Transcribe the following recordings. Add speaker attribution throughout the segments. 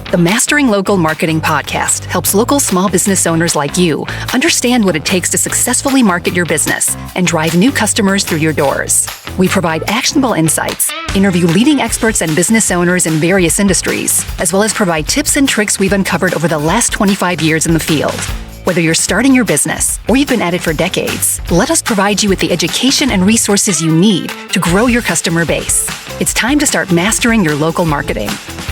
Speaker 1: The Mastering Local Marketing podcast helps local small business owners like you understand what it takes to successfully market your business and drive new customers through your doors. We provide actionable insights, interview leading experts and business owners in various industries, as well as provide tips and tricks we've uncovered over the last 25 years in the field. Whether you're starting your business or you've been at it for decades, let us provide you with the education and resources you need to grow your customer base. It's time to start mastering your local marketing.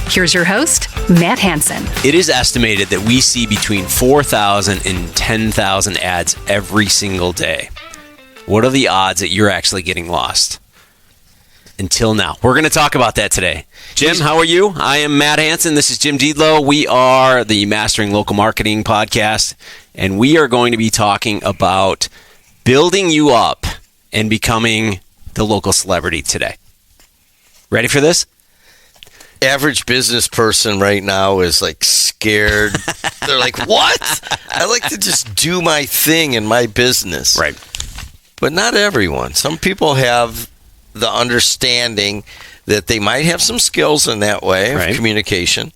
Speaker 1: Here's your host, Matt Hansen.
Speaker 2: It is estimated that we see between 4,000 and 10,000 ads every single day. What are the odds that you're actually getting lost? Until now. We're going to talk about that today. Jim, how are you? I am Matt Hansen. This is Jim Diedlow. We are the Mastering Local Marketing podcast, and we are going to be talking about building you up and becoming the local celebrity today. Ready for this?
Speaker 3: Average business person right now is like scared. They're like, what? I like to just do my thing in my business.
Speaker 2: Right.
Speaker 3: But not everyone. Some people have the understanding that they might have some skills in that way of communication,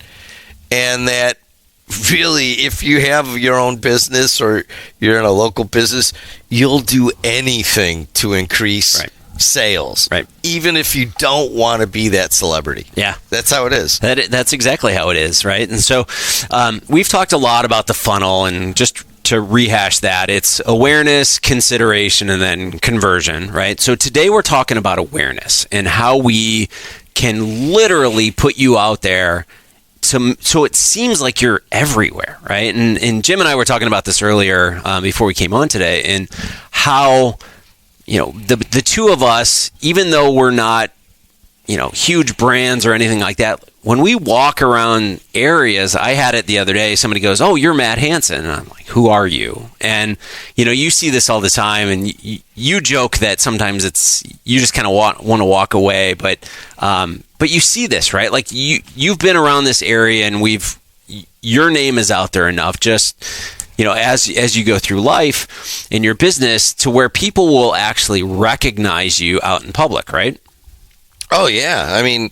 Speaker 3: and that really, if you have your own business or you're in a local business, you'll do anything to increase sales, even if you don't want to be that celebrity.
Speaker 2: Yeah.
Speaker 3: That's how it is.
Speaker 2: That's exactly how it is, right? And so we've talked a lot about the funnel, and just to rehash that, it's awareness, consideration, and then conversion, right? So today we're talking about awareness and how we can literally put you out there so it seems like you're everywhere, right? And Jim and I were talking about this earlier before we came on today, and how, the two of us, even though we're not, huge brands or anything like that, when we walk around areas, I had it the other day, somebody goes, "Oh, you're Matt Hansen." And I'm like, "Who are you?" And, you see this all the time, and you joke that sometimes you just kind of want to walk away, but you see this, right? Like you've been around this area, and your name is out there enough, just, as you go through life in your business, to where people will actually recognize you out in public, right?
Speaker 3: Oh, yeah. I mean,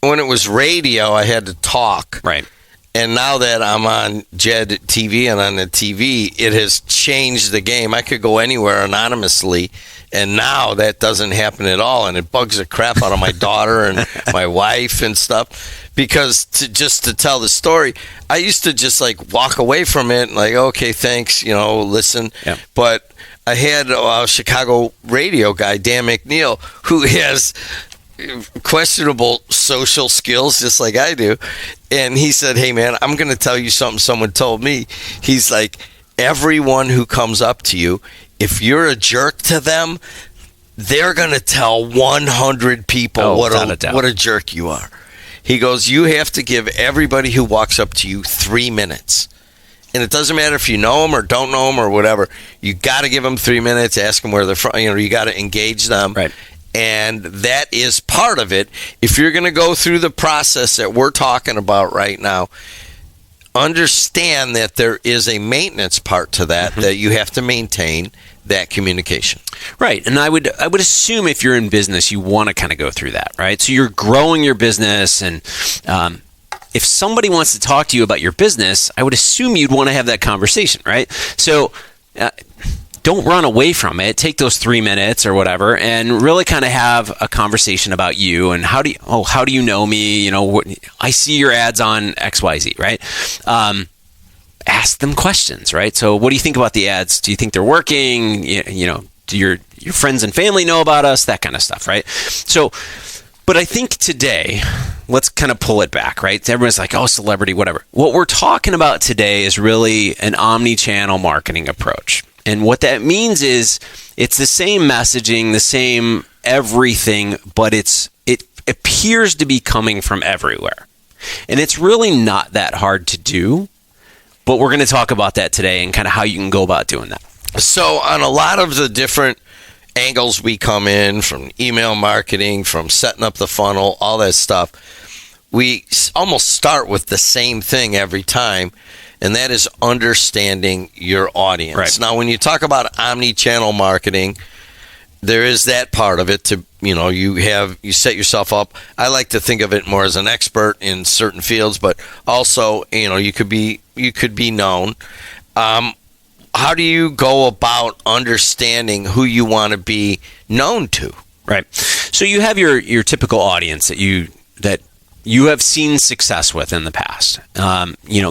Speaker 3: when it was radio, I had to talk.
Speaker 2: Right.
Speaker 3: And now that I'm on JED TV and on the TV, it has changed the game. I could go anywhere anonymously, and now that doesn't happen at all. And it bugs the crap out of my daughter and my wife and stuff, because to tell the story, I used to just like walk away from it and like, okay, thanks, listen. Yeah. But I had a Chicago radio guy, Dan McNeil, who has questionable social skills just like I do, and he said, "Hey man, I'm going to tell you something someone told me." He's like, everyone who comes up to you, if you're a jerk to them, they're going to tell 100 people what a jerk you are. He goes, you have to give everybody who walks up to you 3 minutes. And it doesn't matter if you know them or don't know them or whatever. You got to give them 3 minutes, ask them where they're from. You got to engage them.
Speaker 2: Right.
Speaker 3: And that is part of it. If you're going to go through the process that we're talking about right now, understand that there is a maintenance part to that, that you have to maintain that communication.
Speaker 2: Right. And I would assume if you're in business, you want to kind of go through that, right? So you're growing your business, and if somebody wants to talk to you about your business, I would assume you'd want to have that conversation, right? So don't run away from it. Take those 3 minutes or whatever, and really kind of have a conversation about you and how do you know me? I see your ads on XYZ, right? Ask them questions, right? So what do you think about the ads? Do you think they're working? Do your friends and family know about us? That kind of stuff, right? So, but I think today, let's kind of pull it back, right? Everyone's like, oh, celebrity, whatever. What we're talking about today is really an omnichannel marketing approach. And what that means is it's the same messaging, the same everything, but it appears to be coming from everywhere. And it's really not that hard to do, but we're going to talk about that today and kind of how you can go about doing that.
Speaker 3: So on a lot of the different angles we come in, from email marketing, from setting up the funnel, all that stuff, we almost start with the same thing every time. And that is understanding your audience.
Speaker 2: Right.
Speaker 3: Now, when you talk about omni-channel marketing, there is that part of it to, you set yourself up. I like to think of it more as an expert in certain fields, but also, you could be known. How do you go about understanding who you want to be known to?
Speaker 2: Right. So you have your typical audience that you have seen success with in the past.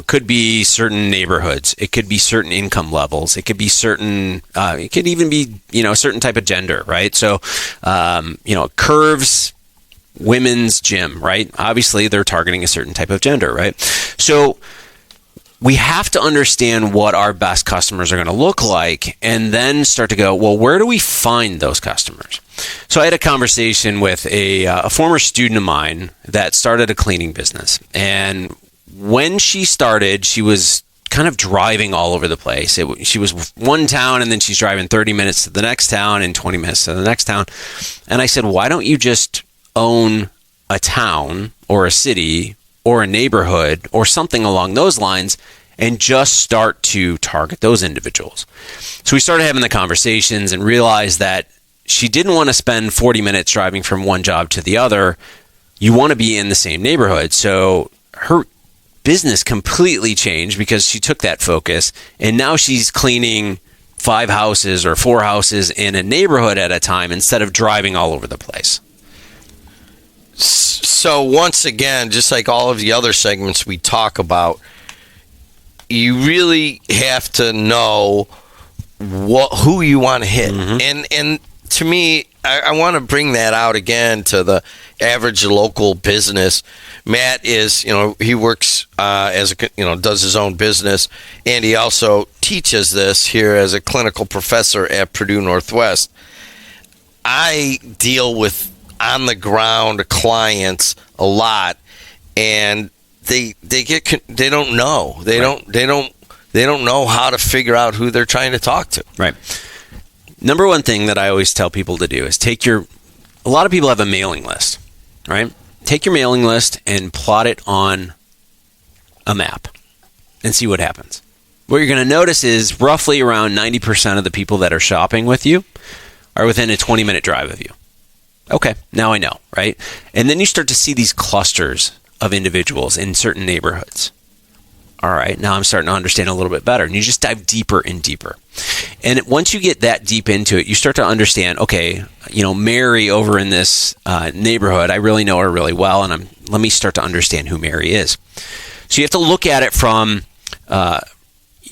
Speaker 2: Could be certain neighborhoods. It could be certain income levels. It could be certain. It could even be a certain type of gender. Right. So Curves women's gym. Right. Obviously, they're targeting a certain type of gender. Right. So we have to understand what our best customers are going to look like, and then start to go, well, where do we find those customers? So I had a conversation with a former student of mine that started a cleaning business. And when she started, she was kind of driving all over the place. She was one town, and then she's driving 30 minutes to the next town and 20 minutes to the next town. And I said, why don't you just own a town or a city or a neighborhood or something along those lines and just start to target those individuals? So we started having the conversations and realized that she didn't want to spend 40 minutes driving from one job to the other. You want to be in the same neighborhood. So her business completely changed because she took that focus, and now she's cleaning 5 houses or 4 houses in a neighborhood at a time instead of driving all over the place.
Speaker 3: So once again, just like all of the other segments we talk about, you really have to know who you want to hit. Mm-hmm. And to me, I want to bring that out again to the average local business. Matt is, he works does his own business, and he also teaches this here as a clinical professor at Purdue Northwest. I deal with on the ground clients a lot, and they don't know. They don't know how to figure out who they're trying to talk to.
Speaker 2: Right. Number one thing that I always tell people to do is a lot of people have a mailing list, right? Take your mailing list and plot it on a map and see what happens. What you're going to notice is roughly around 90% of the people that are shopping with you are within a 20-minute drive of you. Okay, now I know, right? And then you start to see these clusters of individuals in certain neighborhoods. All right, now I'm starting to understand a little bit better. And you just dive deeper and deeper. And once you get that deep into it, you start to understand, okay, Mary over in this neighborhood, I really know her really well, and let me start to understand who Mary is. So you have to look at it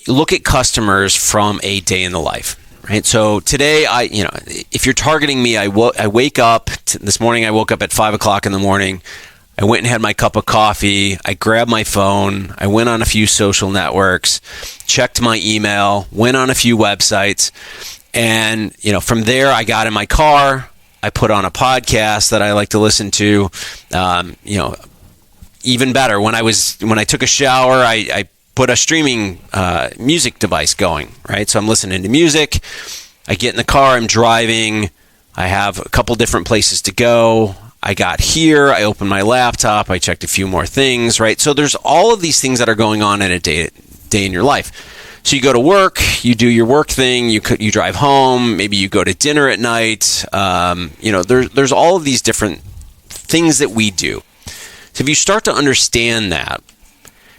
Speaker 2: look at customers from a day in the life. Right. So today, if you're targeting me, I wake up. This morning, I woke up at 5 o'clock in the morning. I went and had my cup of coffee. I grabbed my phone. I went on a few social networks, checked my email, went on a few websites. And, from there, I got in my car. I put on a podcast that I like to listen to. Even better, when I took a shower, I put a streaming music device going, right? So I'm listening to music. I get in the car, I'm driving. I have a couple different places to go. I got here, I opened my laptop, I checked a few more things, right? So there's all of these things that are going on in a day in your life. So you go to work, you do your work thing, you drive home, maybe you go to dinner at night. There's all of these different things that we do. So if you start to understand that,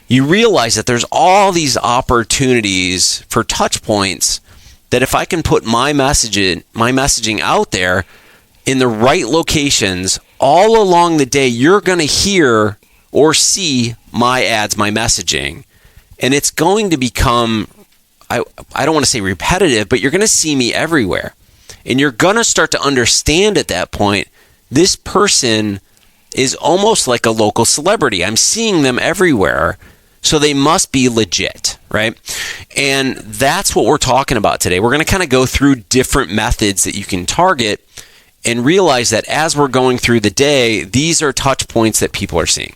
Speaker 2: you realize that there's all these opportunities for touch points that if I can put my messaging out there in the right locations all along the day, you're going to hear or see my ads, my messaging. And it's going to become, I don't want to say repetitive, but you're going to see me everywhere. And you're going to start to understand at that point, this person is almost like a local celebrity. I'm seeing them everywhere. So they must be legit, right? And that's what we're talking about today. We're going to kind of go through different methods that you can target and realize that as we're going through the day, these are touch points that people are seeing.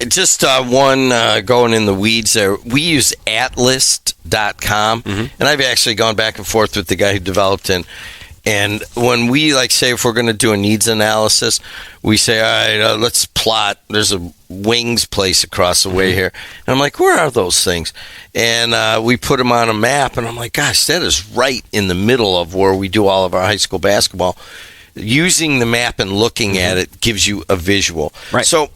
Speaker 3: Just one going in the weeds there. We use Atlas.com, and I've actually gone back and forth with the guy who developed it. And when we say if we're going to do a needs analysis, we say, all right, let's plot. There's a wings place across the way here. And I'm like, where are those things? And we put them on a map, and I'm like, gosh, that is right in the middle of where we do all of our high school basketball. Using the map and looking at it gives you a visual.
Speaker 2: Right.
Speaker 3: So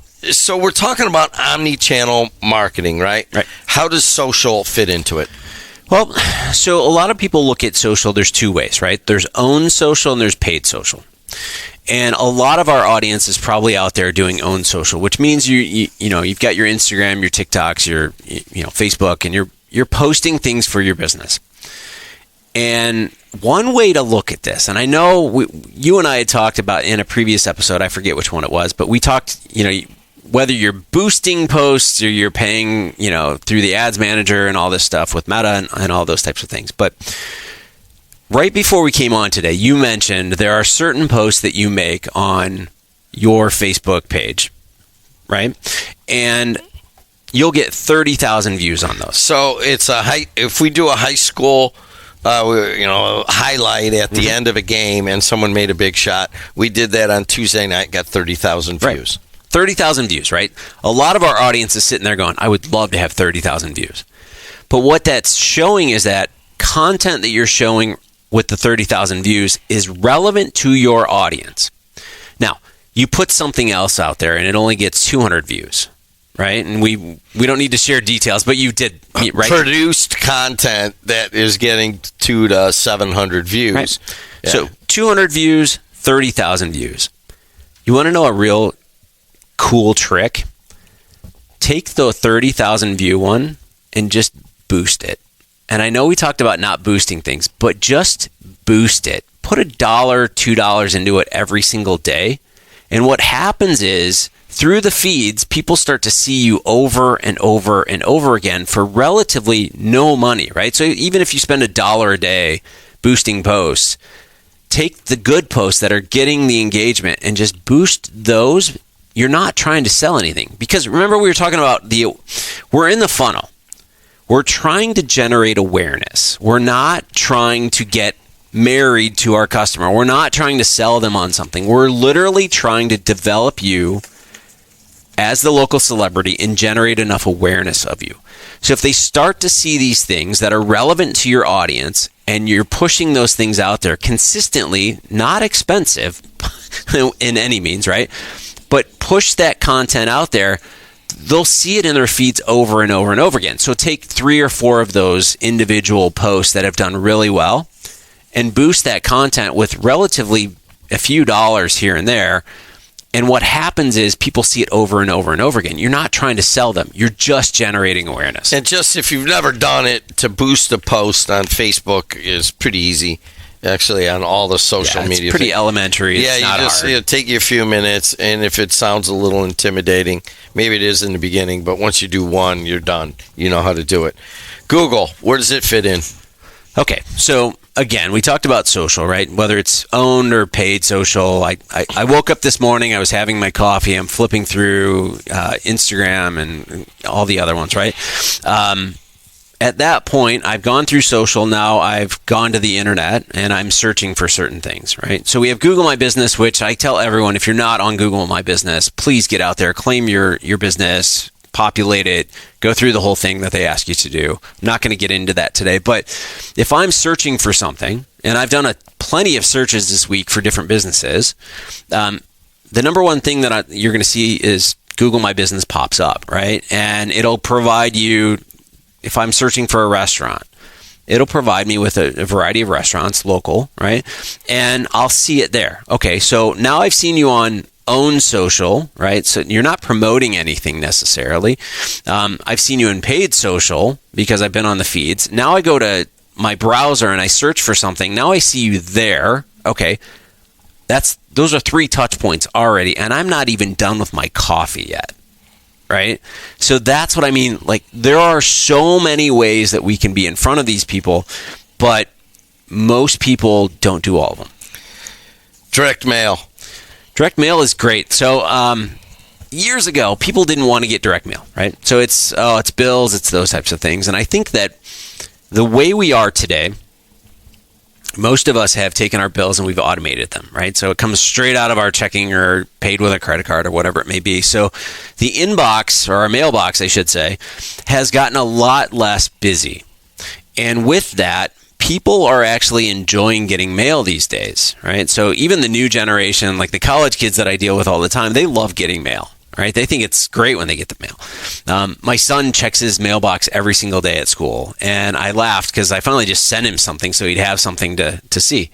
Speaker 3: we're talking about omni-channel marketing, right?
Speaker 2: Right.
Speaker 3: How does social fit into it?
Speaker 2: Well, so a lot of people look at social, there's two ways, right? There's owned social and there's paid social. And a lot of our audience is probably out there doing owned social, which means you've got your Instagram, your TikToks, your Facebook, and you're posting things for your business. And one way to look at this, and I know you and I had talked about in a previous episode, I forget which one it was, but we talked, whether you're boosting posts or you're paying, through the ads manager and all this stuff with Meta and all those types of things. But right before we came on today, you mentioned there are certain posts that you make on your Facebook page, right? And you'll get 30,000 views on those.
Speaker 3: So it's if we do a high school highlight at the end of a game and someone made a big shot. We did that on Tuesday night, got 30,000 views.
Speaker 2: Right. 30,000 views, right? A lot of our audience is sitting there going, I would love to have 30,000 views. But what that's showing is that content that you're showing with the 30,000 views is relevant to your audience. Now, you put something else out there and it only gets 200 views. Right, and we don't need to share details, but you did, right?
Speaker 3: Produced content that is getting 200 to 700 views.
Speaker 2: Right.
Speaker 3: Yeah.
Speaker 2: So 200 views, 30,000 views. You want to know a real cool trick? Take the 30,000 view one and just boost it. And I know we talked about not boosting things, but just boost it. Put $1, $2 into it every single day. And what happens is, through the feeds, people start to see you over and over and over again for relatively no money, right? So even if you spend $1 a day boosting posts, take the good posts that are getting the engagement and just boost those. You're not trying to sell anything. Because remember, we were talking about we're in the funnel. We're trying to generate awareness. We're not trying to get married to our customer. We're not trying to sell them on something. We're literally trying to develop you as the local celebrity and generate enough awareness of you. So if they start to see these things that are relevant to your audience and you're pushing those things out there consistently, not expensive in any means, right? But push that content out there, they'll see it in their feeds over and over and over again. So take 3 or 4 of those individual posts that have done really well and boost that content with relatively a few dollars here and there. And what happens is people see it over and over and over again. You're not trying to sell them. You're just generating awareness.
Speaker 3: And just if you've never done it, to boost a post on Facebook is pretty easy. Actually, on all the social media.
Speaker 2: It's pretty elementary. It's not hard.
Speaker 3: It'll take you a few minutes, and if it sounds a little intimidating, maybe it is in the beginning, but once you do one, you're done. You know how to do it. Google, where does it fit in?
Speaker 2: Okay, so again, we talked about social, right? Whether it's owned or paid social. I woke up this morning, I was having my coffee, I'm flipping through Instagram and all the other ones, right? At that point, I've gone through social. Now I've gone to the internet and I'm searching for certain things, right? So we have Google My Business, which I tell everyone, if you're not on Google My Business, please get out there, claim your business, populate it, go through the whole thing that they ask you to do. I'm not going to get into that today, but if I'm searching for something, and I've done plenty of searches this week for different businesses, the number one thing that you're going to see is Google My Business pops up, right? And it'll provide you, if I'm searching for a restaurant, it'll provide me with a variety of restaurants, local, right? And I'll see it there. Okay, so now I've seen you on own social, right? So you're not promoting anything necessarily. I've seen you in paid social because I've been on the feeds. Now I go to my browser and I search for something. Now I see you there. Okay, those are 3 touch points already, and I'm not even done with my coffee yet. Right? So that's what I mean. Like, there are so many ways that we can be in front of these people, but most people don't do all of them.
Speaker 3: Direct mail.
Speaker 2: Direct mail is great. So years ago, people didn't want to get direct mail, right? So it's bills, it's those types of things. And I think that the way we are today, most of us have taken our bills and we've automated them, right? So it comes straight out of our checking or paid with a credit card or whatever it may be. So the inbox, or our mailbox, I should say, has gotten a lot less busy. And with that, people are actually enjoying getting mail these days, right? So even the new generation, like the college kids that I deal with all the time, they love getting mail. Right? They think it's great when they get the mail. My son checks his mailbox every single day at school, and I laughed because I finally just sent him something so he'd have something to see.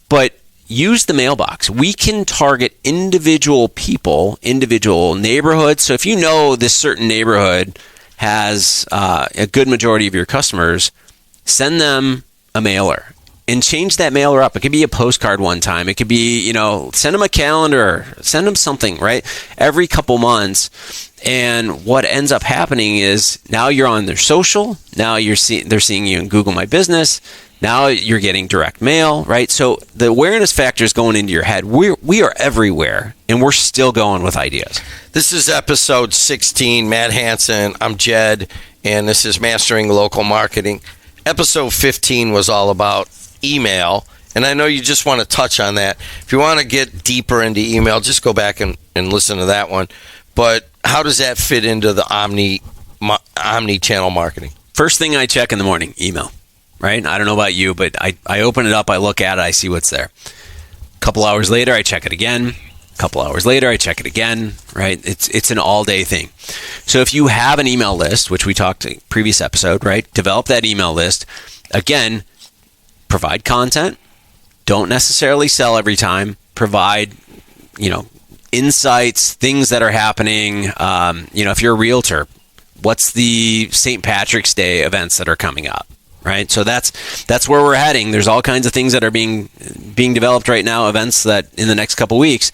Speaker 2: But use the mailbox. We can target individual people, individual neighborhoods. So if you know this certain neighborhood has a good majority of your customers, send them a mailer. And change that mailer up. It could be a postcard one time. It could be, send them a calendar, send them something, right? Every couple months. And what ends up happening is now you're on their social. Now they're seeing you in Google My Business. Now you're getting direct mail, right? So the awareness factor is going into your head. We are everywhere, and we're still going with ideas.
Speaker 3: This is episode 16. Matt Hansen. I'm Jed, and this is Mastering Local Marketing. Episode 15 was all about email, and I know you just want to touch on that. If you want to get deeper into email, just go back and listen to that one. But how does that fit into the omni-channel marketing?
Speaker 2: First thing I check in the morning, email, right? I don't know about you, but I open it up, I look at it, I see what's there. A couple hours later, I check it again. A couple hours later, I check it again, right? It's an all-day thing. So if you have an email list, which we talked in previous episode, right? Develop that email list. Again, provide content. Don't necessarily sell every time. Provide, insights, things that are happening. If you're a realtor, what's the St. Patrick's Day events that are coming up, right? So that's where we're heading. There's all kinds of things that are being developed right now, events that in the next couple weeks.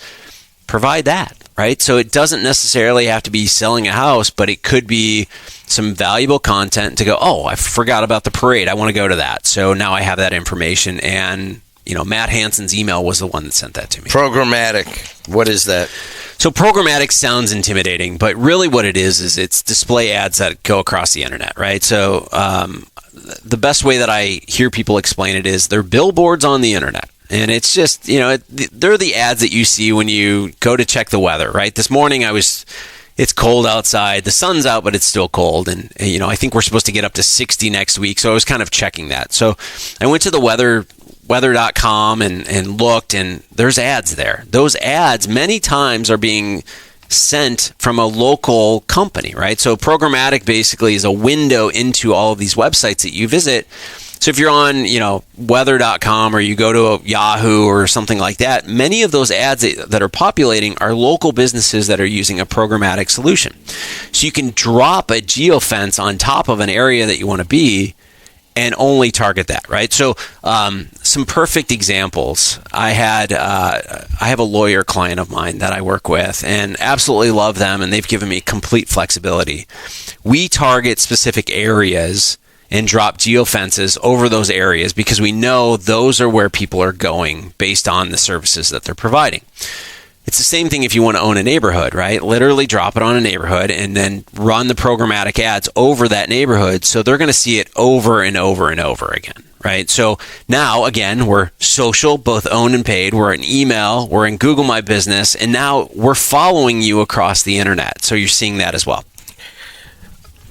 Speaker 2: Provide that, right? So it doesn't necessarily have to be selling a house, but it could be some valuable content to go, oh, I forgot about the parade. I want to go to that. So now I have that information. And, Matt Hansen's email was the one that sent that to me.
Speaker 3: Programmatic. What is that?
Speaker 2: So programmatic sounds intimidating, but really what it is it's display ads that go across the internet, right? So the best way that I hear people explain it is they're billboards on the internet. And it's just, they're the ads that you see when you go to check the weather, right? This morning it's cold outside. The sun's out, but it's still cold. And, I think we're supposed to get up to 60 next week. So I was kind of checking that. So I went to the weather.com and looked, and there's ads there. Those ads many times are being sent from a local company, right? So programmatic basically is a window into all of these websites that you visit. So if you're on, weather.com or you go to Yahoo or something like that, many of those ads that are populating are local businesses that are using a programmatic solution. So you can drop a geofence on top of an area that you want to be and only target that, right? So some perfect examples. I have a lawyer client of mine that I work with and absolutely love them, and they've given me complete flexibility. We target specific areas and drop geofences over those areas because we know those are where people are going based on the services that they're providing. It's the same thing if you want to own a neighborhood, right? Literally drop it on a neighborhood and then run the programmatic ads over that neighborhood so they're going to see it over and over and over again, right? So now, again, we're social, both owned and paid. We're in email, we're in Google My Business, and now we're following you across the internet. So you're seeing that as well.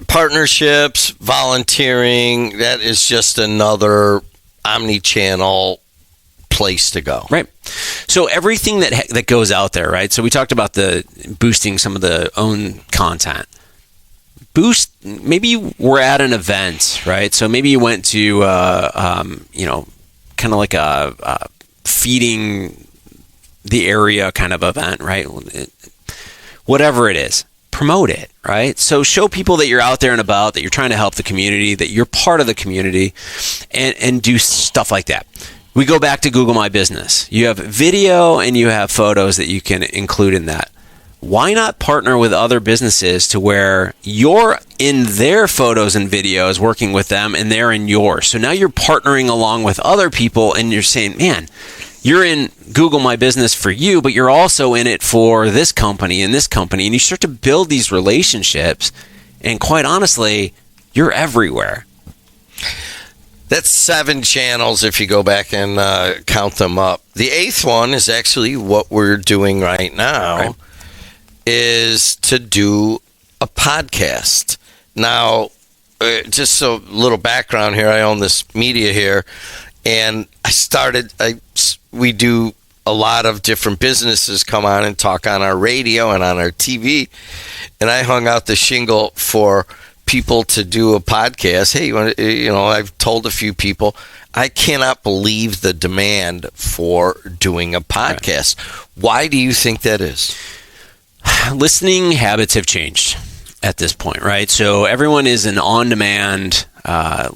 Speaker 3: Partnerships, volunteering, that is just another omni-channel place to go.
Speaker 2: Right. So everything that goes out there, right? So we talked about the boosting some of the own content. Maybe you were at an event, right? So maybe you went to, kind of like a feeding the area kind of event, right? Whatever it is. Promote it, right? So show people that you're out there and about, that you're trying to help the community, that you're part of the community, and do stuff like that. We go back to Google My Business. You have video and you have photos that you can include in that. Why not partner with other businesses to where you're in their photos and videos working with them and they're in yours? So now you're partnering along with other people and you're saying, man, you're in Google My Business for you, but you're also in it for this company and this company. And you start to build these relationships. And quite honestly, you're everywhere.
Speaker 3: That's 7 channels if you go back and count them up. The 8th one is actually what we're doing right now, is to do a podcast. Now, just a little background here. I own this media here, and we do a lot of different businesses come on and talk on our radio and on our TV, and I hung out the shingle for people to do a podcast. Hey, I've told a few people, I cannot believe the demand for doing a podcast. Why do you think that is?
Speaker 2: Listening habits have changed at this point, right? So everyone is an on-demand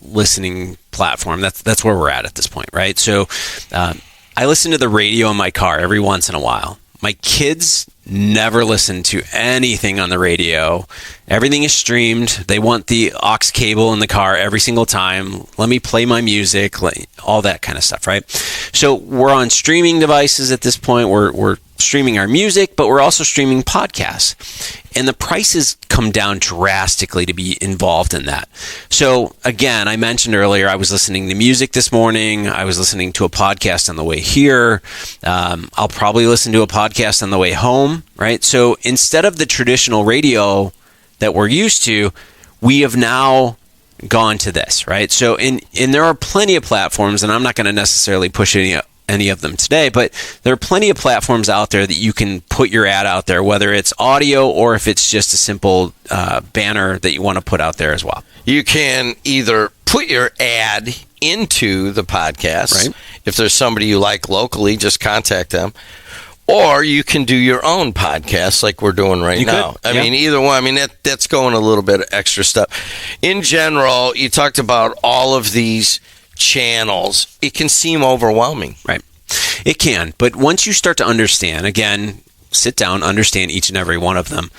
Speaker 2: listening platform. That's where we're at this point, right? So I listen to the radio in my car every once in a while. My kids never listen to anything on the radio. Everything is streamed. They want the aux cable in the car every single time. Let me play my music, all that kind of stuff, right? So we're on streaming devices at this point. We're streaming our music, but we're also streaming podcasts. And the prices come down drastically to be involved in that. So again, I mentioned earlier, I was listening to music this morning. I was listening to a podcast on the way here. I'll probably listen to a podcast on the way home, right? So instead of the traditional radio that we're used to, we have now gone to this, right? So and there are plenty of platforms, and I'm not going to necessarily push any of them today, but there are plenty of platforms out there that you can put your ad out there, whether it's audio or if it's just a simple banner that you want to put out there as well.
Speaker 3: You can either put your ad into the podcast.
Speaker 2: Right.
Speaker 3: If there's somebody you like locally, just contact them. Or you can do your own podcast like we're doing right now. I mean, either one. I mean, that's going a little bit of extra stuff. In general, you talked about all of these channels. It can seem overwhelming.
Speaker 2: Right. It can. But once you start to understand, again, sit down, understand each and every one of them.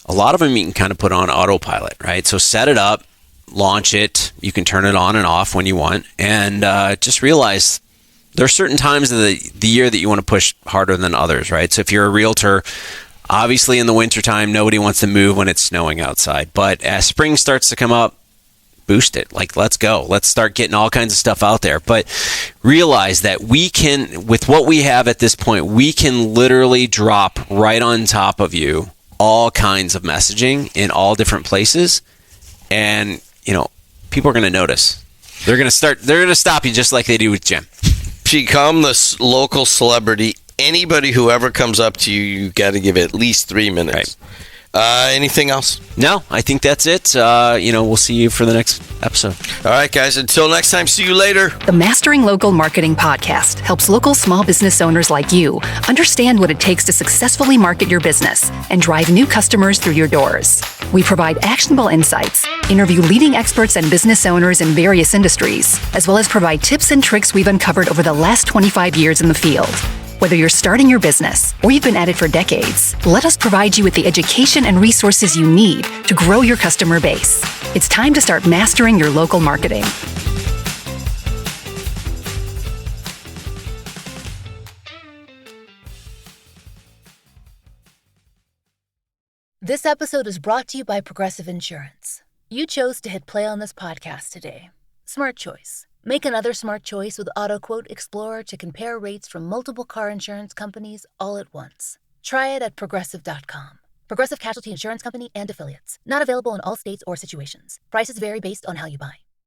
Speaker 2: A lot of them you can kind of put on autopilot, right? So set it up, launch it. You can turn it on and off when you want. And just realize there are certain times of the year that you want to push harder than others, right? So if you're a realtor, obviously in the wintertime, nobody wants to move when it's snowing outside. But as spring starts to come up, boost it. Like, let's go. Let's start getting all kinds of stuff out there. But realize that we can, with what we have at this point, we can literally drop right on top of you all kinds of messaging in all different places. And, people are going to notice. They're going to stop you just like they do with Jim.
Speaker 3: Become the local celebrity. Anybody who ever comes up to you, you got to give at least 3 minutes.
Speaker 2: Right.
Speaker 3: Anything else?
Speaker 2: No, I think that's it. We'll see you for the next episode.
Speaker 3: All right, guys. Until next time, see you later.
Speaker 1: The Mastering Local Marketing podcast helps local small business owners like you understand what it takes to successfully market your business and drive new customers through your doors. We provide actionable insights, interview leading experts and business owners in various industries, as well as provide tips and tricks we've uncovered over the last 25 years in the field. Whether you're starting your business or you've been at it for decades, let us provide you with the education and resources you need to grow your customer base. It's time to start mastering your local marketing.
Speaker 4: This episode is brought to you by Progressive Insurance. You chose to hit play on this podcast today. Smart choice. Make another smart choice with AutoQuote Explorer to compare rates from multiple car insurance companies all at once. Try it at Progressive.com. Progressive Casualty Insurance Company and Affiliates. Not available in all states or situations. Prices vary based on how you buy.